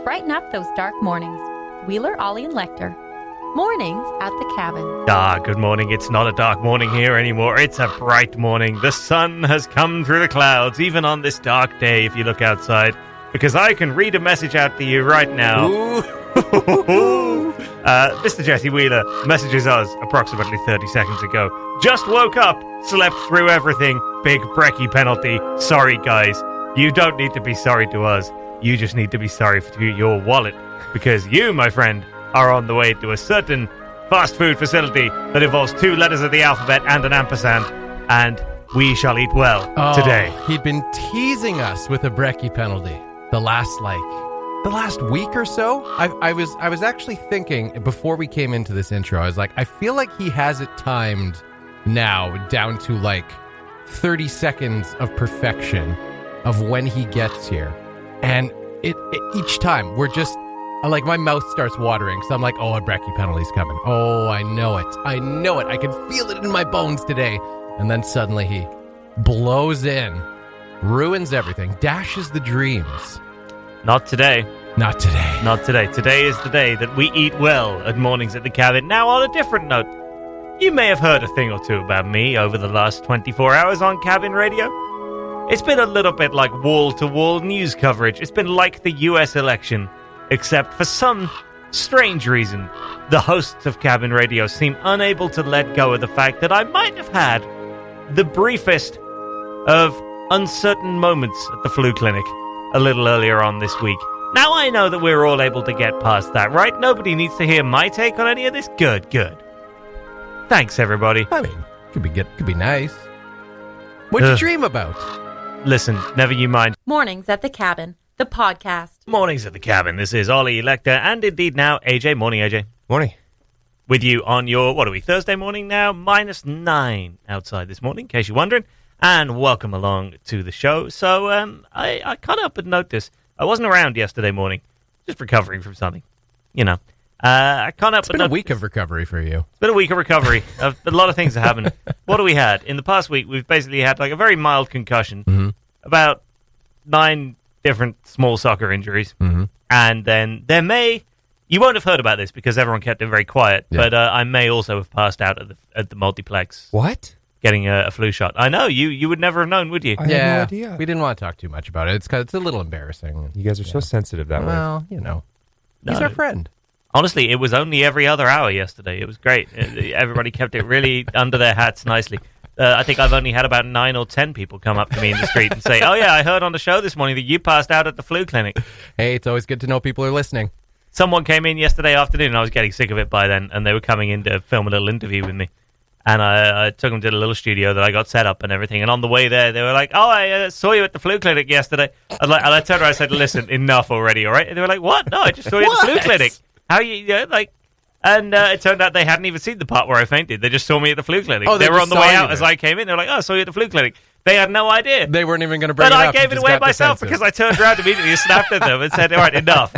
brighten up those dark mornings. Wheeler, Ollie, and Lecter. Mornings at the cabin. Good morning. It's not a dark morning here anymore. It's a bright morning. The sun has come through the clouds, even on this dark day if you look outside, because I can read a message out to you right now. Mr. Jesse Wheeler messages us approximately 30 seconds ago. Just woke up, slept through everything. Big brekkie penalty. Sorry, guys. You don't need to be sorry to us. You just need to be sorry for your wallet, because you, my friend, are on the way to a certain fast food facility that involves 2 letters of the alphabet and an ampersand, and we shall eat well today. He'd been teasing us with a brekkie penalty the last week or so. I was actually thinking before we came into this intro, I was like, I feel like he has it timed now down to like 30 seconds of perfection of when he gets here. And it each time we're just like, my mouth starts watering. So I'm like, oh, a brekkie penalty's coming. Oh, I know it. I can feel it in my bones today. And then suddenly he blows in, ruins everything, dashes the dreams. Not today. Not today. Not today. Today is the day that we eat well at Mornings at the Cabin. Now, on a different note, you may have heard a thing or two about me over the last 24 hours on Cabin Radio. It's been a little bit like wall-to-wall news coverage. It's been like the US election, except for some strange reason, the hosts of Cabin Radio seem unable to let go of the fact that I might have had the briefest of uncertain moments at the flu clinic a little earlier on this week. Now I know that we're all able to get past that, right? Nobody needs to hear my take on any of this. Good. Thanks, everybody. I mean, could be nice. What'd you dream about? Listen, never you mind. Mornings at the cabin, the podcast. Mornings at the Cabin. This is Ollie, Lecter, and indeed now AJ. Morning, AJ. Morning. With you on your, Thursday morning now? -9 outside this morning, in case you're wondering. And welcome along to the show. So I can't help but notice, I wasn't around yesterday morning, just recovering from something, I can't help It's been a week of recovery for you. It's been a week of recovery. A lot of things have happened. What do we had? In the past week, we've basically had like a very mild concussion, about 9 different small soccer injuries, and then you won't have heard about this because everyone kept it very quiet, but I may also have passed out at the multiplex. What? Getting a flu shot. I know, you would never have known, would you? I had no idea. We didn't want to talk too much about it. It's a little embarrassing. You guys are so sensitive that way. Well, he's our friend. Honestly, it was only every other hour yesterday. It was great. Everybody kept it really under their hats nicely. I think I've only had about 9 or 10 people come up to me in the street and say, oh yeah, I heard on the show this morning that you passed out at the flu clinic. Hey, it's always good to know people are listening. Someone came in yesterday afternoon, and I was getting sick of it by then, and they were coming in to film a little interview with me. And I took them to the little studio that I got set up and everything. And on the way there, they were like, oh, I saw you at the flu clinic yesterday. And I turned around and said, listen, enough already, all right? And they were like, what? No, I just saw you at the flu clinic. How you, And it turned out they hadn't even seen the part where I fainted. They just saw me at the flu clinic. Oh, they were on the way out as I came in. They were like, oh, I saw you at the flu clinic. They had no idea. They weren't even going to bring it up. But I gave it away myself because I turned around immediately and snapped at them and said, all right, enough.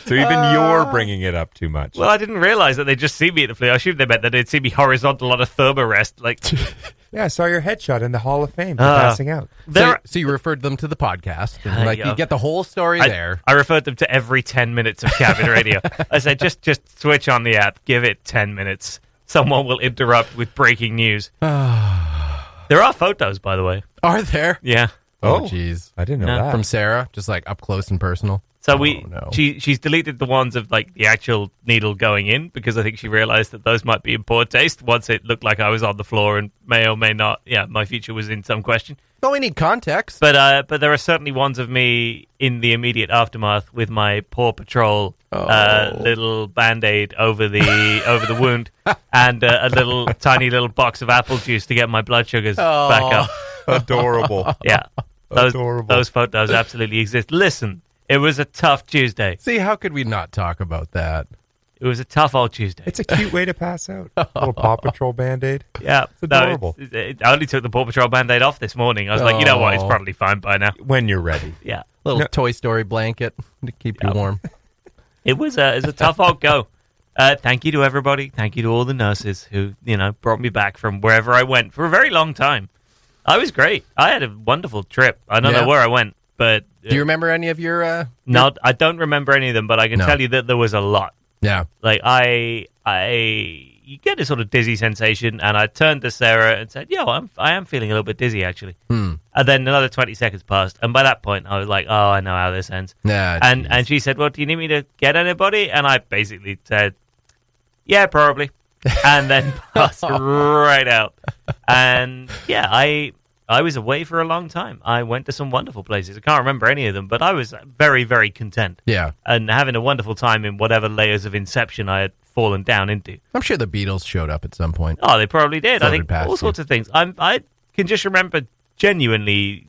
So even you're bringing it up too much. Well, I didn't realize that they'd just see me at the flu. I assumed they meant that they'd see me horizontal on a thermarest. Yeah, I saw your headshot in the Hall of Fame for passing out. So you referred them to the podcast, and you get the whole story there. I referred them to every 10 minutes of Cabin Radio. I said, just switch on the app, give it 10 minutes. Someone will interrupt with breaking news. There are photos, by the way. Are there? Yeah. Oh, jeez. I didn't know that. From Sarah, just like up close and personal. So she's deleted the ones of like the actual needle going in because I think she realized that those might be in poor taste once it looked like I was on the floor and may or may not. Yeah, my future was in some question. Well, we need context. But there are certainly ones of me in the immediate aftermath with my Paw Patrol little Band-Aid over the wound and a tiny little box of apple juice to get my blood sugars back up. Adorable. Yeah. Adorable. Those photos absolutely exist. Listen. It was a tough Tuesday. See, how could we not talk about that? It was a tough old Tuesday. It's a cute way to pass out. A little Paw Patrol Band-Aid. Yeah. It's adorable. I only took the Paw Patrol Band-Aid off this morning. I was like, you know what? It's probably fine by now. When you're ready. Yeah. Little Toy Story blanket to keep you warm. It was a tough old go. Thank you to everybody. Thank you to all the nurses who, brought me back from wherever I went for a very long time. I was great. I had a wonderful trip. I don't know where I went, but Do you remember any of your... No, I don't remember any of them, but I can tell you that there was a lot. Yeah. Like, you get this sort of dizzy sensation, and I turned to Sarah and said, I am feeling a little bit dizzy, actually. And then another 20 seconds passed, and by that point, I was like, oh, I know how this ends. Yeah, and she said, well, do you need me to get anybody? And I basically said, yeah, probably. And then passed right out. And, yeah, I was away for a long time. I went to some wonderful places. I can't remember any of them, but I was very, very content. Yeah. And having a wonderful time in whatever layers of inception I had fallen down into. I'm sure the Beatles showed up at some point. Oh, they probably did. I think all you. sorts of things. I can just remember genuinely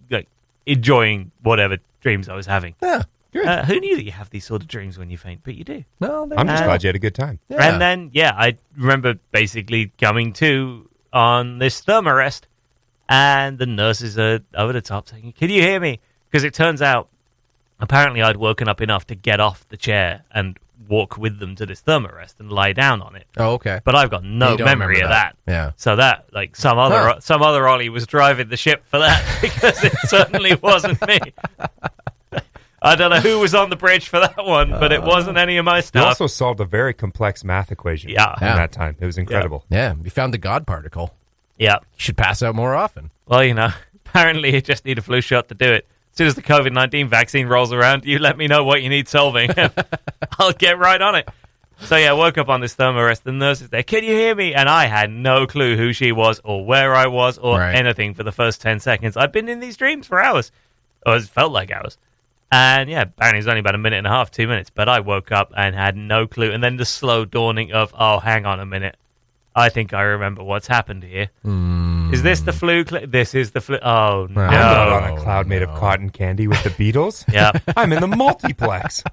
enjoying whatever dreams I was having. Yeah. Good. Who knew that you have these sort of dreams when you faint? But you do. No, I'm just glad you had a good time. Yeah. And then, I remember basically coming to on this thermarest, and the nurses are over the top saying, can you hear me? Because it turns out, apparently I'd woken up enough to get off the chair and walk with them to this thermarest and lie down on it. Oh, okay. But I've got no memory of that. Yeah. So that, some other Ollie was driving the ship for that, because it certainly wasn't me. I don't know who was on the bridge for that one, but it wasn't any of my You stuff. also solved a very complex math equation in that time. It was incredible. Yeah, you found the God particle. Yeah. You should pass out more often. Well, apparently you just need a flu shot to do it. As soon as the COVID-19 vaccine rolls around, you let me know what you need solving, and I'll get right on it. So, I woke up on this thermarest. The nurse is there. Can you hear me? And I had no clue who she was or where I was or anything for the first 10 seconds. I've been in these dreams for hours. Or it felt like hours. And, apparently it was only about a minute and a half, 2 minutes. But I woke up and had no clue. And then the slow dawning of, oh, hang on a minute. I think I remember what's happened here. Is this the flu? This is the flu. Oh, no. I'm not on a cloud made of cotton candy with the Beatles. Yeah. I'm in the multiplex.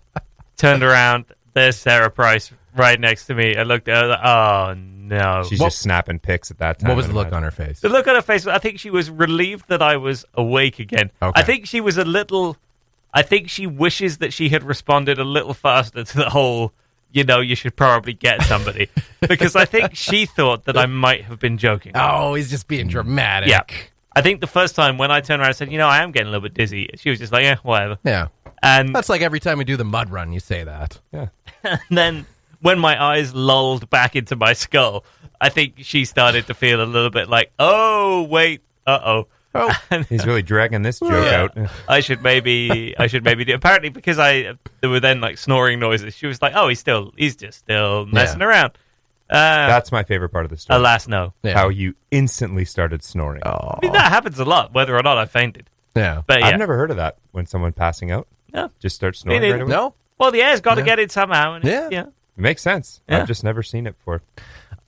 Turned around. There's Sarah Price right next to me. I looked at her. Like, oh, no. She's just snapping pics at that time. What was the look on her face? The look on her face, I think she was relieved that I was awake again. Okay. I think she was I think she wishes that she had responded a little faster to the whole, you should probably get somebody. Because I think she thought that I might have been joking. Oh, he's just being dramatic. Yeah. I think the first time when I turned around and said, I am getting a little bit dizzy, she was just like, yeah, whatever. Yeah. And that's like every time we do the mud run, you say that. Yeah. And then when my eyes lulled back into my skull, I think she started to feel a little bit like, oh, wait, uh-oh. Oh, he's really dragging this joke out. I should maybe do. Apparently, because there were then snoring noises. She was like, "Oh, he's just still messing around." That's my favorite part of the story. Alas, no. Yeah. How you instantly started snoring. Oh. I mean, that happens a lot, whether or not I fainted. Yeah, but I've never heard of that. When someone passing out, just starts snoring right away. No. Well, the air's got to get in somehow. And Yeah. It makes sense. Yeah. I've just never seen it before.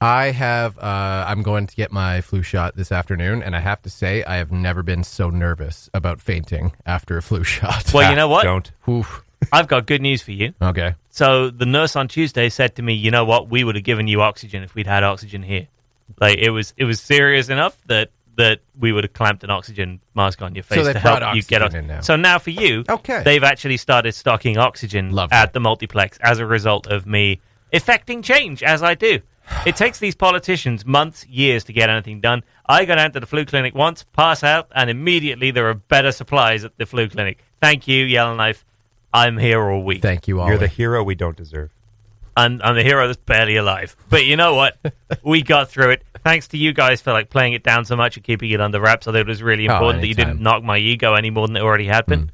I have. I'm going to get my flu shot this afternoon, and I have to say, I have never been so nervous about fainting after a flu shot. Well, you know what? Don't. Oof. I've got good news for you. Okay. So the nurse on Tuesday said to me, "You know what? We would have given you oxygen if we'd had oxygen here. It was serious enough that we would have clamped an oxygen mask on your face they to help brought you get oxygen in now. So now for you, they've actually started stocking oxygen Lovely. at the multiplex as a result of me effecting change as I do. It takes these politicians months, years to get anything done. I go down to the flu clinic once, pass out, and immediately there are better supplies at the flu clinic. Thank you, Yellowknife. I'm here all week. Thank you, Ollie. You're the hero we don't deserve. I'm the hero that's barely alive. But you know what? We got through it. Thanks to you guys for playing it down so much and keeping it under wraps. I thought it was really important that you didn't knock my ego any more than it already had been.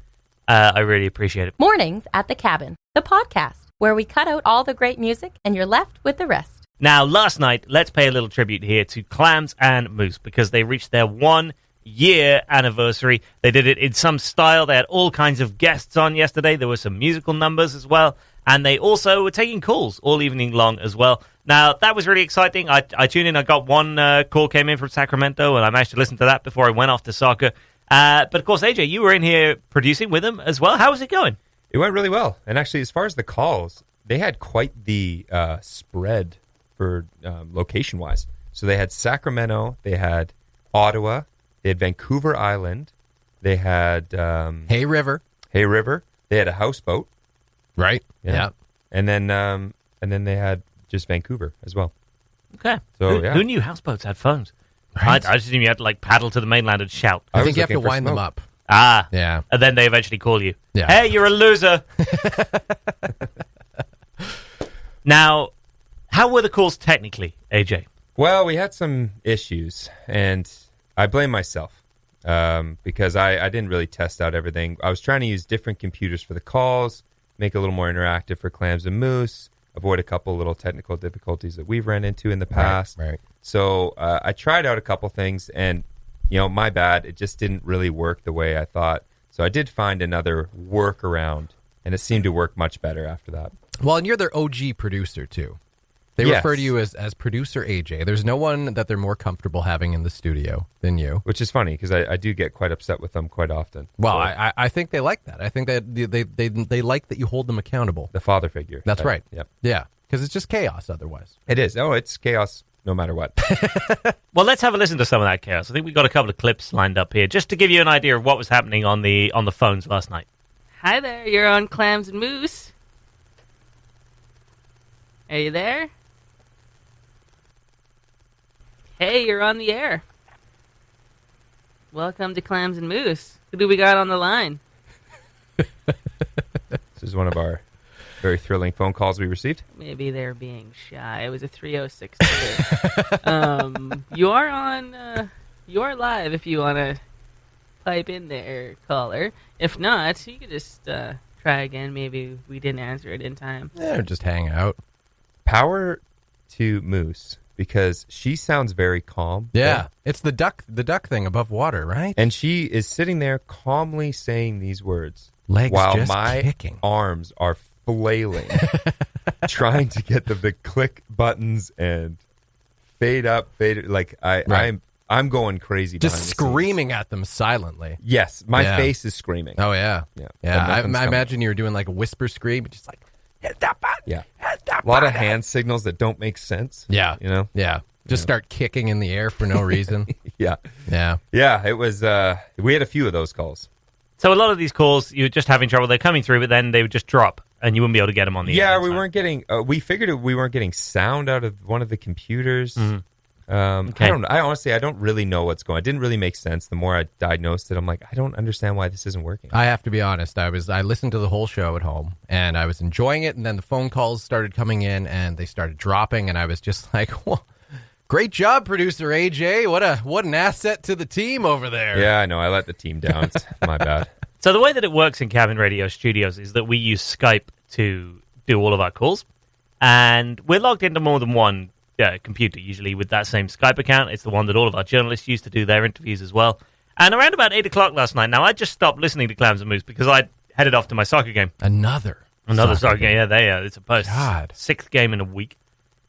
I really appreciate it. Mornings at the Cabin, the podcast, where we cut out all the great music and you're left with the rest. Now, last night, let's pay a little tribute here to Clams and Moose because they reached their 1-year anniversary. They did it in some style. They had all kinds of guests on yesterday. There were some musical numbers as well. And they also were taking calls all evening long as well. Now, that was really exciting. I tuned in. I got one call came in from Sacramento, and I managed to listen to that before I went off to soccer. But, of course, AJ, you were in here producing with them as well. How was it going? It went really well. And actually, as far as the calls, they had quite the spread for location-wise. So they had Sacramento, they had Ottawa, they had Vancouver Island, they had Hay River, they had a houseboat, right? Yeah. And then they had just Vancouver as well. Okay. So who knew houseboats had phones? Right. I just knew you had to paddle to the mainland and shout. I think you have to wind them up. Ah. Yeah. And then they eventually call you. Yeah. Hey, you're a loser. Now, how were the calls technically, AJ? Well, we had some issues, and I blame myself because I didn't really test out everything. I was trying to use different computers for the calls, make it a little more interactive for Clams and Moose, avoid a couple little technical difficulties that we've ran into in the past. Right. So I tried out a couple things, and, my bad, it just didn't really work the way I thought. So I did find another workaround, and it seemed to work much better after that. Well, and you're their OG producer, too. They Yes. refer to you as producer AJ. There's no one that they're more comfortable having in the studio than you. Which is funny, because I do get quite upset with them quite often. Well, So, I think they like that. I think that they like that you hold them accountable. the father figure. That's right. Yep. Yeah, because it's just chaos otherwise. It is. Oh, it's chaos no matter what. Well, let's have a listen to some of that chaos. I think we've got a couple of clips lined up here, just to give you an idea of what was happening on the phones last night. Hi there, you're on Clams and Moose. Are you there? Hey, you're on the air. Welcome to Clams and Moose. Who do we got on the line? This is one of our very thrilling phone calls we received. Maybe they're being shy. It was a 306 number. You are on. You are live if you want to pipe in there, caller. If not, you could just try again. Maybe we didn't answer it in time. Yeah, just hang out. Power to Moose, because she sounds very calm. Yeah, it's the duck thing above water, right? And she is sitting there calmly saying these words Legs while just my kicking. arms are flailing, trying to get the click buttons and fade up, fade. Like Right. I'm going crazy. Just behind the screaming at them silently. scenes. Yes, my Yeah. face is screaming. Oh yeah, Yeah. yeah. But I nothing's coming. imagine you were doing like a whisper scream, just like hit that button. Yeah, Hit that a lot of button. hand signals that don't make sense. Yeah, Yeah. Just start kicking in the air for no reason. Yeah. Yeah, It was. We had a few of those calls. So a lot of these calls, you're just having trouble. They're coming through, but then they would just drop, and you wouldn't be able to get them on the air. Yeah, in we time. weren't getting. We figured we weren't getting sound out of one of the computers. Okay. I don't. I honestly, I don't really know what's going. It didn't really make sense. The more I diagnosed it, I'm like, I don't understand why this isn't working. I have to be honest. I listened to the whole show at home, and I was enjoying it. And then the phone calls started coming in, and they started dropping, and I was just like, well, great job, producer AJ. What an asset to the team over there. Yeah, I know. I let the team down. It's my bad. So the way that it works in Cabin Radio Studios is that we use Skype to do all of our calls, and we're logged into more than one computer, usually with that same Skype account. It's the one that all of our journalists use to do their interviews as well. And around about 8 o'clock last night, now I just stopped listening to Clams and Moose because I headed off to my soccer game. Another Soccer game. Yeah, it's a post. God. 6th game in a week.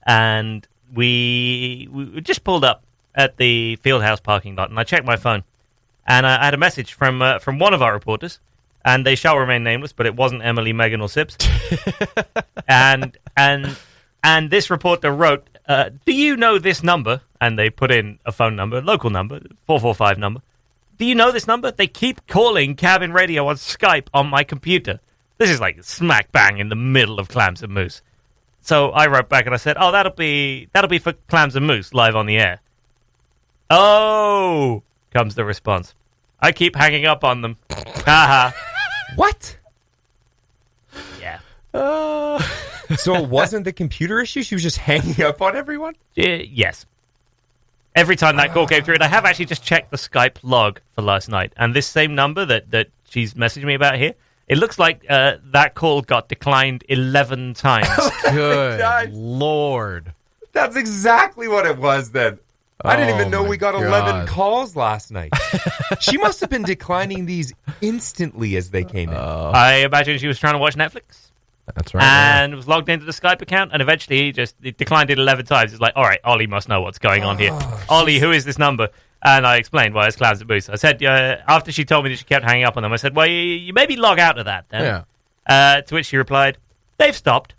And we just pulled up at the Fieldhouse parking lot, and I checked my phone. And I had a message from one of our reporters, and they shall remain nameless, but it wasn't Emily, Megan, or Sips. and this reporter wrote, do you know this number? And they put in a phone number, local number, 445 number. Do you know this number? They keep calling Cabin Radio on Skype on my computer. This is like smack bang in the middle of Clams and Moose. So I wrote back and I said, oh, that'll be for Clams and Moose live on the air. Oh, comes the response. I keep hanging up on them. Haha. What? Yeah. So it wasn't the computer issue? She was just hanging up on everyone? Yes. Every time that call came through, and I have actually just checked the Skype log for last night, and this same number that she's messaging me about here, it looks like that call got declined 11 times. Good God. Lord. That's exactly what it was then. I didn't even know my we got God. 11 calls last night. She must have been declining these instantly as they came in. I imagine she was trying to watch Netflix. That's right. And was logged into the Skype account, and eventually it declined it 11 times. It's like, all right, Ollie must know what's going on here. Ollie, who is this number? And I explained, well, it's Clams Moose. I said, after she told me that she kept hanging up on them, I said, well, you maybe log out of that then. Yeah. To which she replied, they've stopped.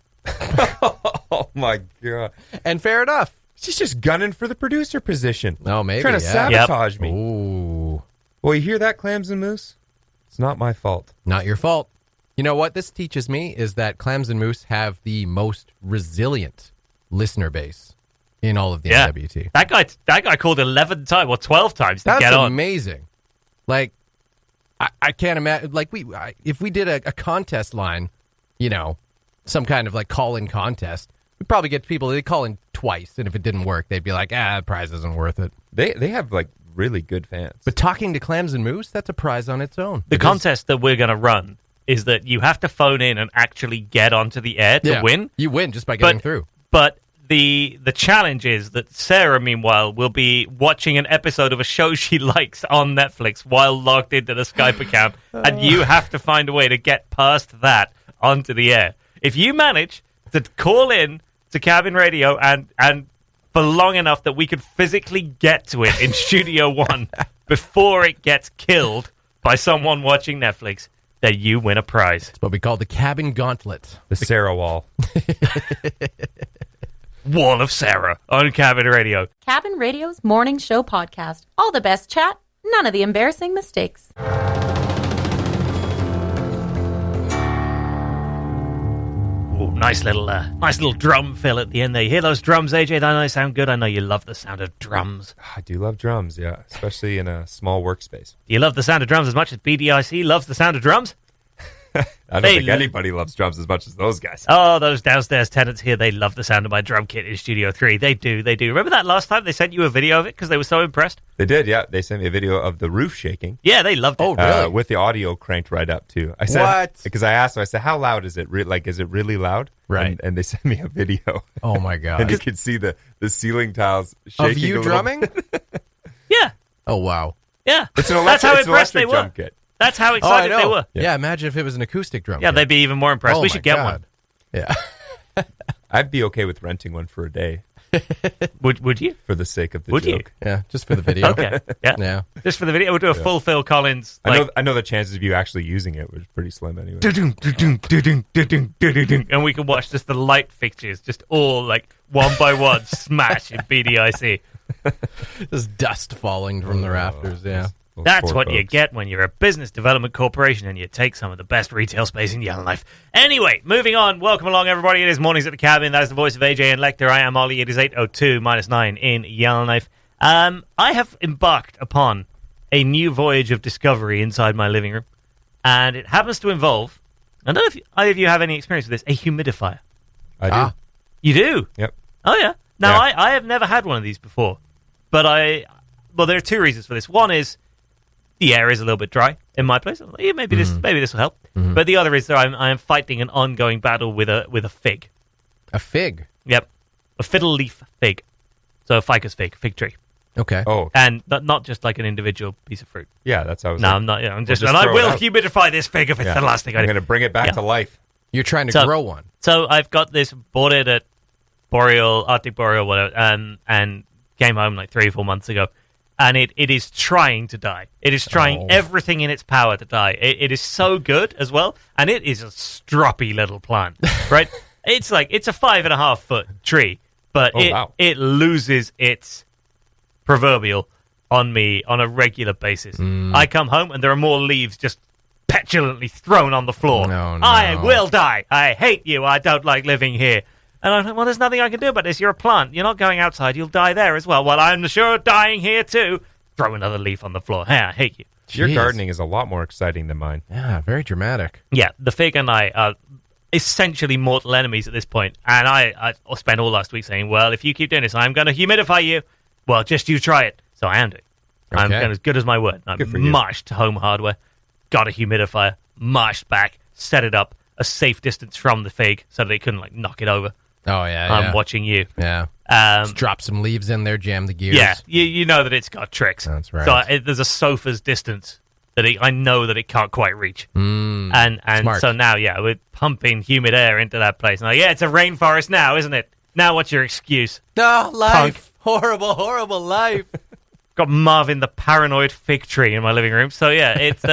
Oh, my God. And fair enough. She's just gunning for the producer position. Oh, maybe. Trying to yeah. sabotage me. Ooh. Well, you hear that, Clams and Moose? It's not my fault. Not your fault. You know what this teaches me is that Clams and Moose have the most resilient listener base in all of the Yeah. NWT. That guy called 11 times or 12 times to That's get on. amazing. Like, I can't imagine, like, if we did a contest line, some kind of, like, call-in contest, we'd probably get people, they'd call in twice, and if it didn't work, they'd be like, the prize isn't worth it. They have, like, really good fans. But talking to Clams and Moose, that's a prize on its own. The contest that we're going to run is that you have to phone in and actually get onto the air to win. You win just by getting through. But the challenge is that Sarah, meanwhile, will be watching an episode of a show she likes on Netflix while logged into the Skype account, and you have to find a way to get past that onto the air. If you manage to call in to Cabin Radio and for long enough that we could physically get to it in Studio One before it gets killed by someone watching Netflix, then you win a prize. It's what we call the Cabin Gauntlet. The Sarah Wall. Wall of Sarah on Cabin Radio. Cabin Radio's morning show podcast. All the best chat, none of the embarrassing mistakes. Ooh, nice little drum fill at the end there. You hear those drums, AJ? Don't they sound good? I know you love the sound of drums. I do love drums, yeah, especially in a small workspace. Do you love the sound of drums as much as BDIC loves the sound of drums? I don't think anybody loves drums as much as those guys. Oh, those downstairs tenants here, they love the sound of my drum kit in Studio 3. They do. Remember that last time they sent you a video of it because they were so impressed? They did, yeah. They sent me a video of the roof shaking. Yeah, they loved it. Oh, really? With the audio cranked right up, too. I said, what? Because I asked them, I said, how loud is it? Is it really loud? Right. And they sent me a video. Oh, my God. And you could see the ceiling tiles shaking Of you drumming? Yeah. Oh, wow. Yeah. It's an That's how electric impressed they drum were. kit. That's how I excited know. they were. Yeah, imagine if it was an acoustic drum Yeah, kit. they'd be even more impressed. Oh, We should get one. Yeah. I'd be okay with renting one for a day Would you? for the sake of the Would you? joke. Yeah, just for the video. Okay. Yeah. Yeah. Just for the video, we'll do a full Phil Collins. I know the chances of you actually using it was pretty slim anyway. And we can watch just the light fixtures, just all like one by one smash in BDIC. Just dust falling from the rafters, yeah. Those That's poor what you folks. get when you're a business development corporation and you take some of the best retail space in Yellowknife. Anyway, moving on. Welcome along, everybody. It is Mornings at the Cabin. That is the voice of AJ and Lecter. I am Ollie. It is 8:02-9 in Yellowknife. I have embarked upon a new voyage of discovery inside my living room, and it happens to involve, I don't know if either of you have any experience with this, a humidifier. I do. Ah. You do? Yep. Oh, yeah. Now, Yeah. I have never had one of these before, but there are two reasons for this. One is the air is a little bit dry in my place. I'm like, yeah, maybe this will help. But the other is that I am fighting an ongoing battle with a fig. A fig. Yep, a fiddle leaf fig. So a ficus fig tree, Okay. Oh, and not just like an individual piece of fruit. yeah, that's how I was No, like, I'm not. I'm just, just and I throw it will out. humidify this fig if it's yeah. the last thing I I'm do. going to bring it back Yeah. to life. You're trying to So- grow one. So I've got this, bought it at Arctic Boreal, whatever, and came home like 3 or 4 months ago. And it is trying to die. It is trying everything in its power to die. It is so good as well, and it is a stroppy little plant, right? It's a 5.5 foot tree, but wow. it loses its proverbial on me on a regular basis. I come home and there are more leaves just petulantly thrown on the floor. No. I will die. I hate you. I don't like living here. And I'm like, well, there's nothing I can do about this. You're a plant. You're not going outside. You'll die there as well. Well, I'm sure dying here too. Throw another leaf on the floor. Hey, I hate you. Your Jeez. gardening is a lot more exciting than mine. Yeah, very dramatic. Yeah, the fig and I are essentially mortal enemies at this point. And I spent all last week saying, well, if you keep doing this, I'm going to humidify you. Well, just you try it. So I am doing. I'm Okay. going as good as my word. I Good for you. marched to Home Hardware, got a humidifier, marched back, set it up a safe distance from the fig so that they couldn't knock it over. Oh, yeah, I'm yeah. watching you. Yeah. Just drop some leaves in there, jam the gears. Yeah, you know that it's got tricks. That's right. So there's a sofa's distance that I know that it can't quite reach. And Smart. so now, yeah, we're pumping humid air into that place. Now, yeah, it's a rainforest now, isn't it? Now what's your excuse? Oh, life. Punk. Horrible, horrible life. Got Marvin the paranoid fig tree in my living room. So yeah, it's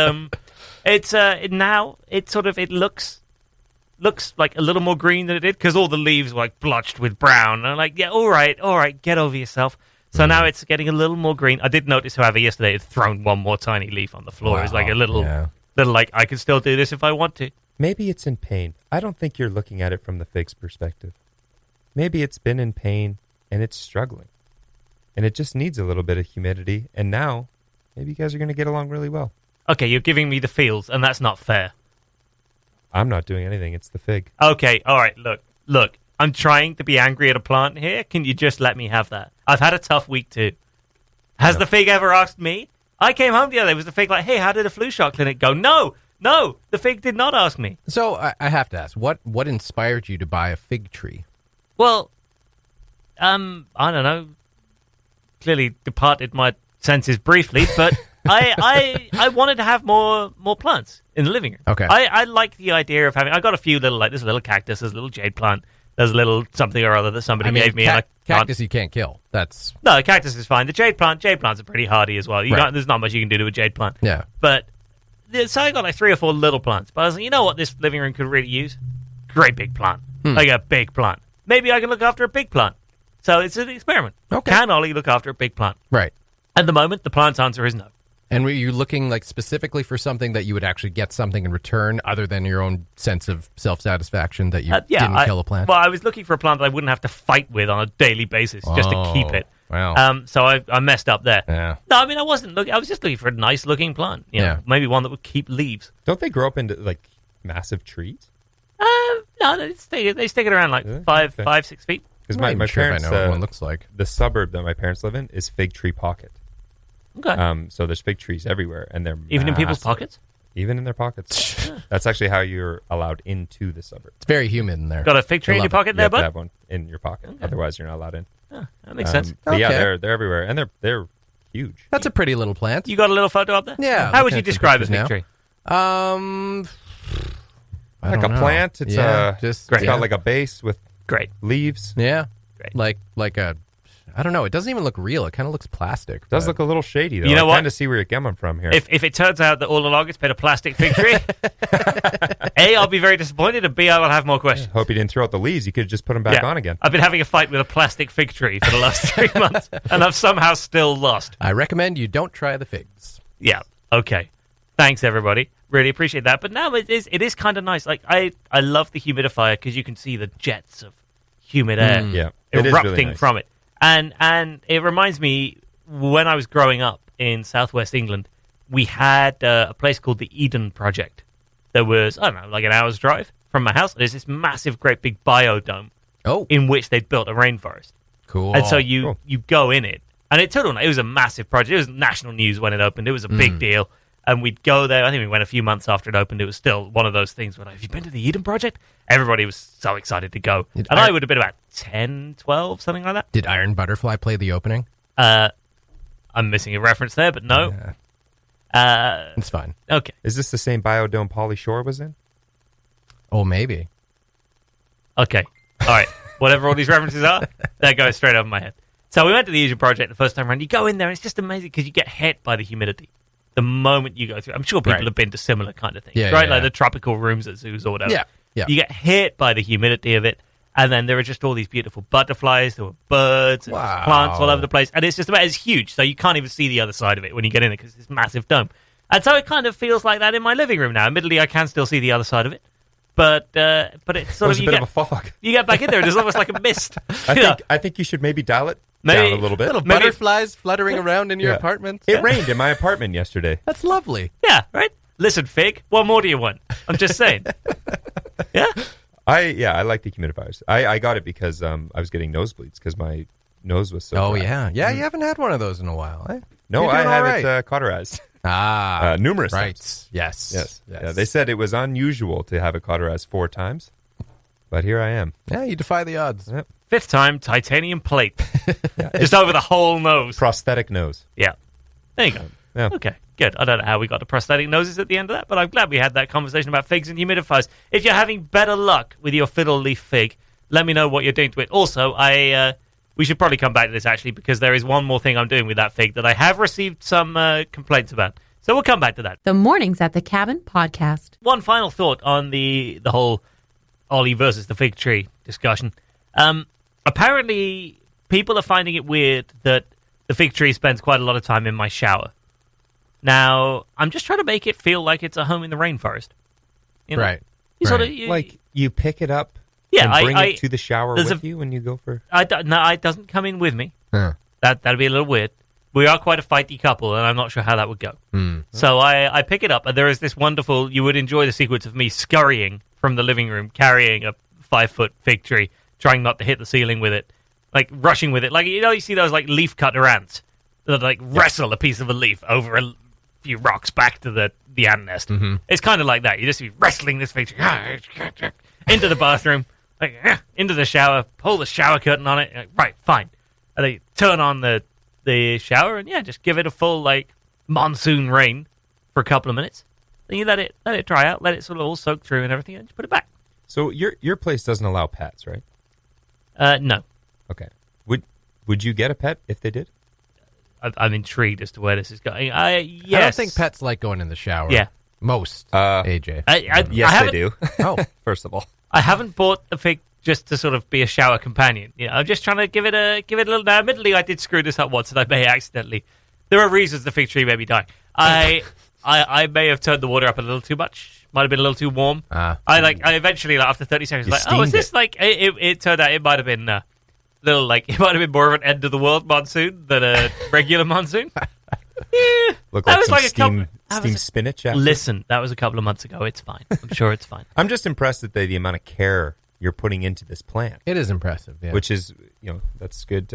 now it looks like a little more green than it did because all the leaves were blotched with brown. And I'm like, yeah, all right, get over yourself. So now it's getting a little more green. I did notice, however, yesterday it had thrown one more tiny leaf on the floor. It's like a little I can still do this if I want to. Maybe it's in pain. I don't think you're looking at it from the fig's perspective. Maybe it's been in pain and it's struggling. And it just needs a little bit of humidity. And now, maybe you guys are going to get along really well. Okay, you're giving me the feels, and that's not fair. I'm not doing anything. It's the fig. Okay, all right, look. I'm trying to be angry at a plant here. Can you just let me have that? I've had a tough week too. Has the fig ever asked me? I came home the other day. Was the fig like, hey, how did the flu shot clinic go? No, the fig did not ask me. So I have to ask, what inspired you to buy a fig tree? Well, I don't know. Clearly departed my senses briefly, but I wanted to have more plants in the living room. Okay. I like the idea of having. I got a few little, like there's a little cactus, there's a little jade plant, there's a little something or other that somebody gave me. Cactus you can't kill. That's no, cactus is fine. The jade plants are pretty hardy as well. There's not much you can do to a jade plant. Yeah. But so I got like 3 or 4 little plants. But I was like, you know what, this living room could really use? Great big plant, like a big plant. Maybe I can look after a big plant. So it's an experiment. Okay. Can Ollie look after a big plant? right. At the moment, the plant's answer is no. And were you looking like specifically for something that you would actually get something in return other than your own sense of self-satisfaction that you didn't kill a plant? Well, I was looking for a plant that I wouldn't have to fight with on a daily basis just to keep it. Wow. So I messed up there. Yeah. No, I mean, I wasn't looking. I was just looking for a nice-looking plant. You know, maybe one that would keep leaves. Don't they grow up into like massive trees? No, they stick it around like Really? 5, Okay. 6 feet. Because I'm not my even sure if I parents, know what one looks like. the suburb that my parents live in is Fig Tree Pocket. Okay. So there's fig trees everywhere, and they're Even in people's massive. pockets? Even in their pockets. That's actually how you're allowed into the suburb. It's very humid in there. Got a fig tree in your pocket You there, have to bud? have one in your pocket. Otherwise, you're not allowed in. That makes sense. But yeah, Okay. they're everywhere, and they're huge. That's a pretty little plant. You got a little photo up there? Yeah, How would looking you at some describe a pictures fig now. tree? I Like don't a know. plant. It's just it's yeah. got like a base with Great. leaves. yeah, Great. like a. I don't know. It doesn't even look real. It kind of looks plastic. It does but- look a little shady, though. You know I what? kind of see where you're coming from here. If it turns out that all along it's been a plastic fig tree, A, I'll be very disappointed, and B, I will have more questions. Hope you didn't throw out the leaves. You could have just put them back on again. I've been having a fight with a plastic fig tree for the last 3 months, and I've somehow still lost. I recommend you don't try the figs. Yeah. Okay. Thanks, everybody. Really appreciate that. But now it is kind of nice. Like I love the humidifier because you can see the jets of humid air Yeah, it is erupting really nice. from it. And it reminds me, when I was growing up in southwest England, we had a place called the Eden Project. There was, I don't know, like an hour's drive from my house. There's this massive, great big biodome Oh, in which they'd built a rainforest. cool. And so you cool. go in it. And it was a massive project. It was national news when it opened. It was a big deal. And we'd go there. I think we went a few months after it opened. It was still one of those things where, like, have you been to the Eden Project? Everybody was so excited to go. And I would have been about 10, 12, something like that. Did Iron Butterfly play the opening? I'm missing a reference there, but no. It's fine. Okay. Is this the same biodome Pauly Shore was in? Oh, maybe. Okay. All right. Whatever all these references are, that goes straight over my head. So we went to the Eden Project the first time around. You go in there, and it's just amazing because you get hit by the humidity the moment you go through. I'm sure people Right. have been to similar kind of things, Yeah, right? yeah, Like yeah. the tropical rooms at zoos or whatever. Yeah. You get hit by the humidity of it, and then there are just all these beautiful butterflies, there were birds, and Wow. plants all over the place, and it's just about, it's huge, so you can't even see the other side of it when you get in it because it's this massive dome. And so it kind of feels like that in my living room now. Admittedly, I can still see the other side of it, but it's sort There's of a you bit get of a fog. you get back in there, and there's almost like a mist. I think you should maybe dial it Maybe- down a little bit. Little Maybe- butterflies fluttering around in your Yeah. apartment. It rained in my apartment yesterday. That's lovely. Yeah, right? Listen, Fig, what more do you want? I'm just saying. Yeah? I like the humidifiers. I got it because I was getting nosebleeds because my nose was so dry. Yeah. You haven't had one of those in a while, eh? No, You're I doing had all right. it cauterized Numerous numerous right. times. Yes. Yes. Yeah, they said it was unusual to have it cauterized 4 times, but here I am. Yeah, you defy the odds. Yep. 5th time, titanium plate. Just over the whole nose. Prosthetic nose. Yeah. There you go. Yeah. Okay, good. I don't know how we got to prosthetic noses at the end of that, but I'm glad we had that conversation about figs and humidifiers. If you're having better luck with your fiddle leaf fig, let me know what you're doing to it. Also, we should probably come back to this, actually, because there is one more thing I'm doing with that fig that I have received some complaints about. So we'll come back to that. The Mornings at the Cabin podcast. One final thought on the whole Ollie versus the fig tree discussion. Apparently, people are finding it weird that the fig tree spends quite a lot of time in my shower. Now, I'm just trying to make it feel like it's a home in the rainforest. You know? Right. You sort of, Right. Like you pick it up Yeah, and bring I- it to the shower there's with you when you go for... no, it doesn't come in with me. Huh. That'd be a little weird. we are quite a fighty couple, and I'm not sure how that would go. So I pick it up, and there is this wonderful, you would enjoy the sequence of me scurrying from the living room, carrying a 5-foot fig tree, trying not to hit the ceiling with it, like rushing with it. Like, you see those like leaf cutter ants that like wrestle a piece of a leaf over a few rocks back to the ant nest. It's kind of like that. You just be wrestling this fig tree into the bathroom, like, into the shower, pull the shower curtain on it, like, right, fine. And they turn on the shower and just give it a full like monsoon rain for a couple of minutes. Then you let it dry out, let it sort of all soak through and everything, and just put it back. So your place doesn't allow pets, right? No. Okay. Would you get a pet if they did? I'm intrigued as to where this is going. Yes. I don't think pets like going in the shower. Yeah. Most, Yes, AJ. They do. Oh. First of all. I haven't bought a fig just to sort of be a shower companion. I'm just trying to give it a little. Now, admittedly, I did screw this up once, and I may accidentally. There are reasons the fig tree may be dying. I may have turned the water up a little too much. Might have been a little too warm. I eventually, like, after 30 seconds, is this like? It turned out it might have been little like it might have been more of an end of the world monsoon than a regular monsoon. Look like some steamed spinach. After. Listen, that was a couple of months ago. It's fine. I'm sure it's fine. I'm just impressed at the amount of care you're putting into this plant. It is impressive, yeah. Which is, that's good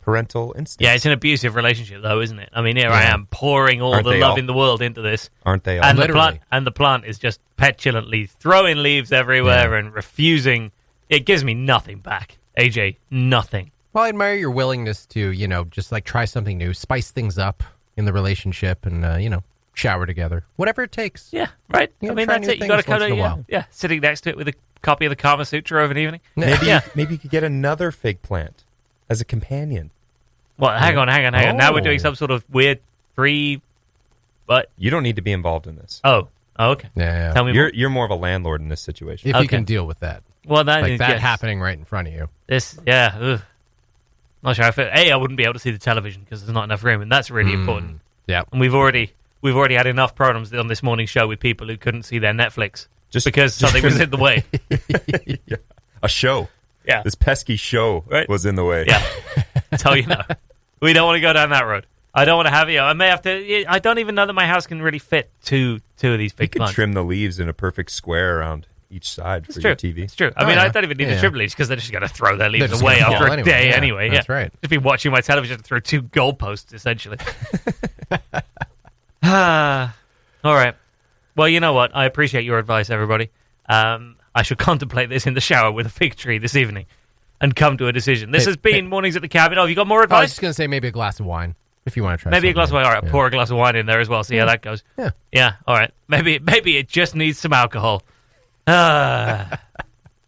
parental instinct. Yeah, it's an abusive relationship, though, isn't it? I mean, here I am pouring all the love in the world into this. Aren't they all? And literally. the plant is just petulantly throwing leaves everywhere and refusing. It gives me nothing back, AJ. Nothing. Well, I admire your willingness to, just like try something new, spice things up in the relationship, and shower together, whatever it takes. Yeah, right. I mean, that's it. You got to kind of sitting next to it with a copy of the Kama Sutra of an evening. Maybe you could get another fig plant as a companion. Well, hang on. Now we're doing some sort of weird but you don't need to be involved in this. Oh, okay. Yeah. Tell me more. You're more of a landlord in this situation. If you can deal with that. Well, that like is that happening right in front of you. Ugh. Not sure if I wouldn't be able to see the television because there's not enough room, and that's really important. Yeah, and we've already had enough problems on this morning show with people who couldn't see their Netflix because something was in the way. A show. Yeah, this pesky show was in the way. Yeah, so we don't want to go down that road. I don't want to have I may have to. I don't even know that my house can really fit two of these big plants. You could trim the leaves in a perfect square around each side for your TV. It's true. I mean, I don't even need to trim leaves because they're just going to throw their leaves away after a day anyway. That's right. Just be watching my television through 2 goalposts, essentially. All right. Well, you know what? I appreciate your advice, everybody. I should contemplate this in the shower with a fig tree this evening and come to a decision. This has been Mornings at the Cabin. Oh, have you got more advice? I was just going to say maybe a glass of wine if you want to try maybe a glass of wine. All right, yeah. Pour a glass of wine in there as well. See how that goes. Yeah. All right. Maybe it just needs some alcohol.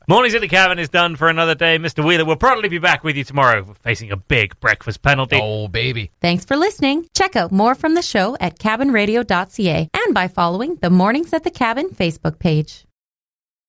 Mornings at the Cabin is done for another day. Mr. Wheeler will probably be back with you tomorrow facing a big breakfast penalty. Oh, baby. Thanks for listening. Check out more from the show at cabinradio.ca and by following the Mornings at the Cabin Facebook page.